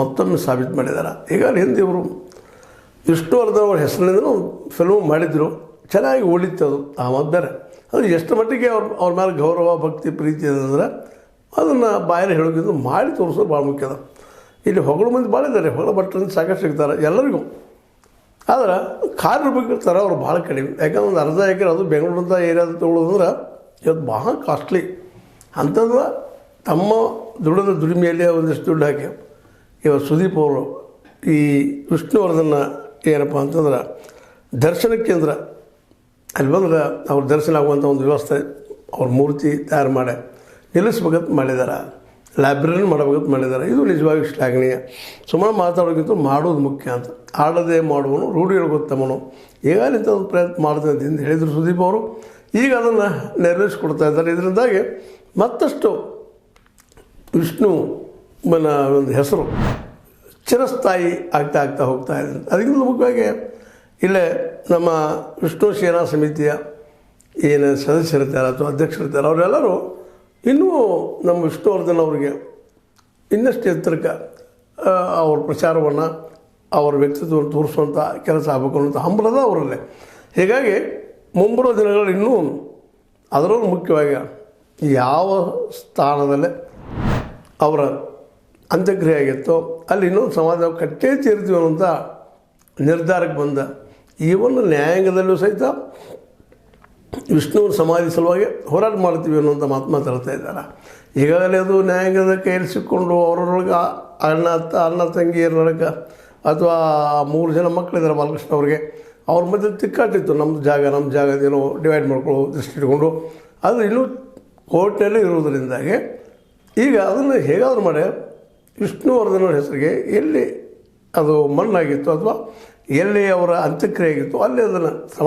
ಮತ್ತೊಮ್ಮೆ ಸಾಬೀತು ಮಾಡಿದ್ದಾರೆ. ಈಗ ಹಿಂದೆ ಇವರು ವಿಷ್ಣುವರ್ಧನ್ ಅವ್ರ ಹೆಸರಿನಿಂದ ಫಿಲ್ಮ್ ಮಾಡಿದ್ರು, ಚೆನ್ನಾಗಿ ಓಡಿತ್ತು ಅದು. ಆ ಮಾತು ಬೇರೆ. ಅದು ಎಷ್ಟು ಮಟ್ಟಿಗೆ ಅವ್ರ ಮೇಲೆ ಗೌರವ ಭಕ್ತಿ ಪ್ರೀತಿ ಅದಂದ್ರೆ ಅದನ್ನು ಬಾಯಲ್ಲಿ ಹೇಳೋಕ್ಕಿಂತ ಮಾಡಿ ತೋರಿಸೋದು ಭಾಳ ಮುಖ್ಯ ಅದ. ಇಲ್ಲಿ ಹೊಗಳು ಮಂದಿ ಭಾಳ ಇದ್ದಾರೆ, ಹೊಗಳ ಭಟ್ರಿಂದ ಸಾಕಷ್ಟು ಸಿಗ್ತಾರೆ ಎಲ್ಲರಿಗೂ. ಆದ್ರೆ ಕಾರ್ಮಿಕರು ಅವ್ರು ಭಾಳ ಕಡಿಮೆ. ಯಾಕಂದ್ರೆ ಒಂದು ಅರ್ಧ ಎಕರೆ ಅದು ಬೆಂಗಳೂರಿಂದ ಏರಿಯಾದ ತೊಗೊಳೋದಂದ್ರೆ ಇವತ್ತು ಭಾಳ ಕಾಸ್ಟ್ಲಿ. ಅಂಥದ್ದು ತಮ್ಮ ದುಡಿಮೆಯಲ್ಲಿ ಒಂದಿಷ್ಟು ದುಡ್ಡು ಹಾಕಿ ಇವತ್ತು ಸುದೀಪ್ ಅವರು ಈ ವಿಷ್ಣುವರ್ಧನ ಏನಪ್ಪ ಅಂತಂದ್ರೆ ದರ್ಶನ ಕೇಂದ್ರ ಅಲ್ಲಿ ಬಂದ್ರೆ ಅವ್ರ ದರ್ಶನ ಆಗುವಂಥ ಒಂದು ವ್ಯವಸ್ಥೆ ಅವ್ರ ಮೂರ್ತಿ ತಯಾರು ಮಾಡಿ ನಿಲ್ಲಿಸ್ಬೇಕಂತ ಮಾಡಿದ್ದಾರೆ. ಲೈಬ್ರರಿನ ಮಾಡಬೇಕಂತ ಮಾಡಿದ್ದಾರೆ. ಇದು ನಿಜವಾಗಿ ಶ್ಲಾಘನೀಯ. ಸುಮ್ಮನೆ ಮಾತಾಡೋಕ್ಕಿಂತ ಮಾಡೋದು ಮುಖ್ಯ ಅಂತ. ಆಡದೆ ಮಾಡುವನು ರೂಢಿಗಳು ಗೊತ್ತವನು ಈಗಾಗಲೇ ಇಂಥ ಒಂದು ಪ್ರಯತ್ನ ಮಾಡ್ತೀನಿ ಅಂತ ಹೇಳಿದರು ಸುದೀಪ್ ಅವರು. ಈಗ ಅದನ್ನು ನೆರವೇರಿಸ್ಕೊಡ್ತಾ ಇದ್ದಾರೆ. ಇದರಿಂದಾಗಿ ಮತ್ತಷ್ಟು ವಿಷ್ಣುವಿನ ಒಂದು ಹೆಸರು ಚಿರಸ್ಥಾಯಿ ಆಗ್ತಾ ಹೋಗ್ತಾ ಇದೆ. ಅದಕ್ಕಿಂತ ಮುಖ್ಯವಾಗಿ ಇಲ್ಲೇ ನಮ್ಮ ವಿಷ್ಣು ಸೇನಾ ಸಮಿತಿಯ ಏನು ಸದಸ್ಯರಿರ್ತಾರೆ ಅಥವಾ ಅಧ್ಯಕ್ಷರಿರ್ತಾರೆ ಅವರೆಲ್ಲರೂ ಇನ್ನೂ ನಮ್ಮ ವಿಷ್ಣುವರ್ಧನ್ ಅವರಿಗೆ ಇನ್ನಷ್ಟು ಎತ್ತರಕ್ಕೆ ಅವ್ರ ಪ್ರಚಾರವನ್ನು ಅವ್ರ ವ್ಯಕ್ತಿತ್ವವನ್ನು ತೋರಿಸುವಂಥ ಕೆಲಸ ಆಗಬೇಕು ಅನ್ನೋಂಥ ಹಂಬಲದ ಅವರಲ್ಲೇ. ಹೀಗಾಗಿ ಮುಂಬರುವ ದಿನಗಳು ಇನ್ನೂ ಅದರಲ್ಲೂ ಮುಖ್ಯವಾಗಿ ಯಾವ ಸ್ಥಾನದಲ್ಲೇ ಅವರ ಅಂತ್ಯಕ್ರಿಯೆ ಆಗಿತ್ತೋ ಅಲ್ಲಿ ಇನ್ನೊಂದು ಸಮಾಜ ಕಟ್ಟೇ ತೀರ್ತೀವಿ ಅನ್ನೋಂಥ ನಿರ್ಧಾರಕ್ಕೆ ಬಂದ. ಈ ಒಂದು ನ್ಯಾಯಾಂಗದಲ್ಲೂ ಸಹಿತ ವಿಷ್ಣುವಿನ ಸಮಾಧಿ ಸಲುವಾಗಿ ಹೋರಾಟ ಮಾಡ್ತೀವಿ ಅನ್ನೋಂಥ ಮಾತಾಡ್ತಾ ಇದ್ದಾರೆ. ಈಗಾಗಲೇ ಅದು ನ್ಯಾಯಾಂಗದ ಕೈಯಲ್ಲಿ ಸಿಕ್ಕೊಂಡು ಅವರೊಳಗೆ ಅಣ್ಣ ತಂಗಿಯರೊಳಗೆ ಅಥವಾ 3 ಜನ ಮಕ್ಕಳಿದ್ದಾರೆ ಬಾಲಕೃಷ್ಣ ಅವ್ರಿಗೆ, ಅವ್ರ ಮಧ್ಯೆ ತಿಕ್ಕಾಟಿತ್ತು. ನಮ್ಮ ಜಾಗ ಏನೋ ಡಿವೈಡ್ ಮಾಡ್ಕೊಳ್ಳೋ ದೃಷ್ಟಿ ಇಟ್ಕೊಂಡು ಅದು ಇನ್ನೂ ಕೋರ್ಟ್ನಲ್ಲೇ ಇರೋದರಿಂದಾಗಿ ಈಗ ಅದನ್ನು ಹೇಗಾದರೂ ಮಾಡಿ ವಿಷ್ಣುವರ್ಧನವ್ರ ಹೆಸರಿಗೆ ಎಲ್ಲಿ ಅದು ಮಣ್ಣಾಗಿತ್ತು ಅಥವಾ ಎಲ್ಲಿ ಅವರ ಅಂತ್ಯಕ್ರಿಯೆ ಆಗಿತ್ತು ಅಲ್ಲಿ ಅದನ್ನು